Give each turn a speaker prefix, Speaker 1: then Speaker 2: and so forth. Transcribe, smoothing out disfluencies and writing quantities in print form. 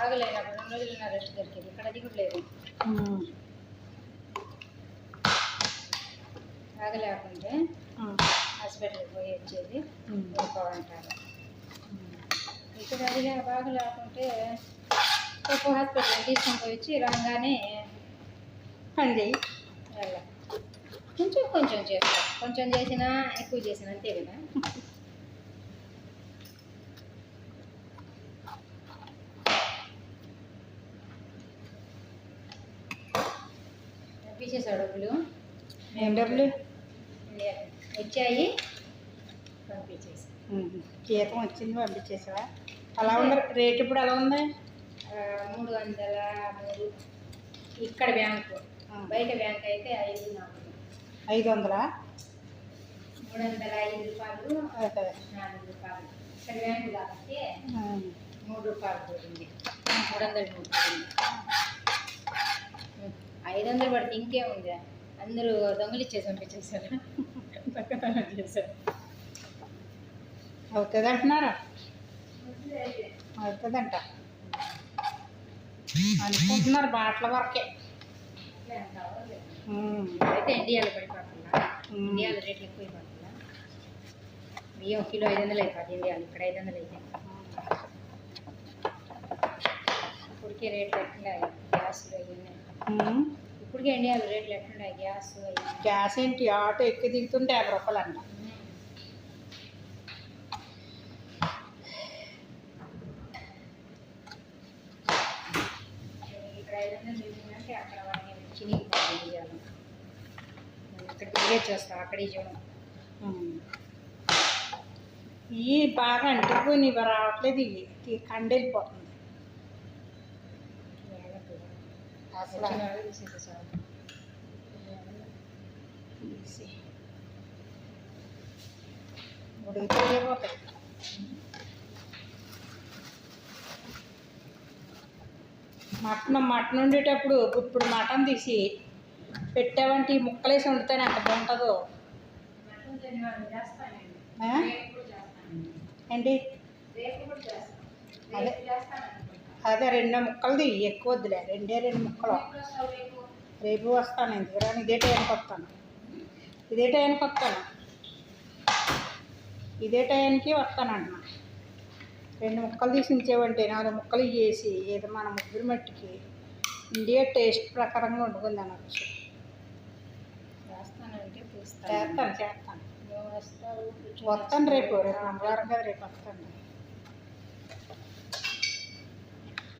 Speaker 1: బాగలేనప్పుడు 2 రోజులు నా రెస్ట్ దొరికేది. ఇక్కడ అది కూడా లేదు. బాగలేకుంటే హాస్పిటల్కి పోయి వచ్చేది ఊరుకోమంటారు. ఇక్కడ అదిగా బాగా లేకుంటే ఒక్క హాస్పిటల్ తీసుకొని పోయి వచ్చి రాగానే పని చేయి అలా కొంచెం కొంచెం చేస్తా. కొంచెం చేసినా ఎక్కువ చేసినా అంతే కదా. పంపించేసా డబ్బులు.
Speaker 2: ఏం డబ్బులు
Speaker 1: వచ్చాయి, పంపించేసి.
Speaker 2: జీతం వచ్చింది, పంపించేసావా? అలా ఉంది రేట్. ఇప్పుడు ఎలా ఉంది?
Speaker 1: 303. ఇక్కడ బ్యాంకు, బయట బ్యాంక్ అయితే 500.
Speaker 2: 500?
Speaker 1: 305 రూపాయలు, 4 రూపాయలు. ఇక్కడ బ్యాంకు కాబట్టి 3 రూపాయలు పోతుంది. 300 పోతుంది. 500 పడితే ఇంకేముంది, అందరూ దొంగలు ఇచ్చేసి పంపించేసారు. పక్కన చేశారు.
Speaker 2: అవుతుంది అంటున్నారా? అవుతుందంట అనుకుంటున్నారు. బాటల వరకే
Speaker 1: అయితే ఇండియాలో పడిపోతుందా? ఇండియాలో రేట్లు ఎక్కువ అయిపోతుందా? బియ్యం కిలో 500 అయిపోతుంది ఇండియాలో. ఇక్కడ 500 అయితే ఇప్పటికే రేట్లు ఎట్లున్నాయి, గ్యాస్లు అవన్నీ. ఇప్పటికే ఇండియాలో రేట్లు ఎట్లున్నాయి, గ్యాస్
Speaker 2: గ్యాస్ ఏంటి, ఆటో ఎక్కి దిగుతుంటే 50 రూపాయలు అంట.
Speaker 1: ఇక్కడ 500 దిగుతుందంటే అక్కడ వాడిని చినిగిపోతుంది ఇండియాలో. ఇక్కడ తిరిగే చూస్తాం, అక్కడే చూడం.
Speaker 2: ఈ బాగా అంటుకుని ఇవి రావట్లేదు. ఇవి కండ వెళ్ళిపోతుంది అసలు. ఉడికిపోతాయి. మటన్ వండేటప్పుడు ఇప్పుడు మటన్ తీసి పెట్టావంటే ఈ ముక్కలేసి వండితేనే అంత బాగుంటుందో. ఏంటి అదే అదే 2 ముక్కలది ఎక్కువ వద్దులే. 2 ముక్కలు. రేపు వస్తాను. ఎందుకు ఇదే టైంకి వస్తాను. ఇదే టైంకి వస్తానంటున్నా. 2 ముక్కలు తీసి ఉంచేవంటే 4 ముక్కలు చేసి ఏదో మన ముగ్గురు మట్టికి ఇండియా టేస్ట్ ప్రకారంగా వండుకుంది అనొచ్చు. చేస్తాను. వస్తాను రేపు మంగళవారం కదా, రేపు వస్తాను.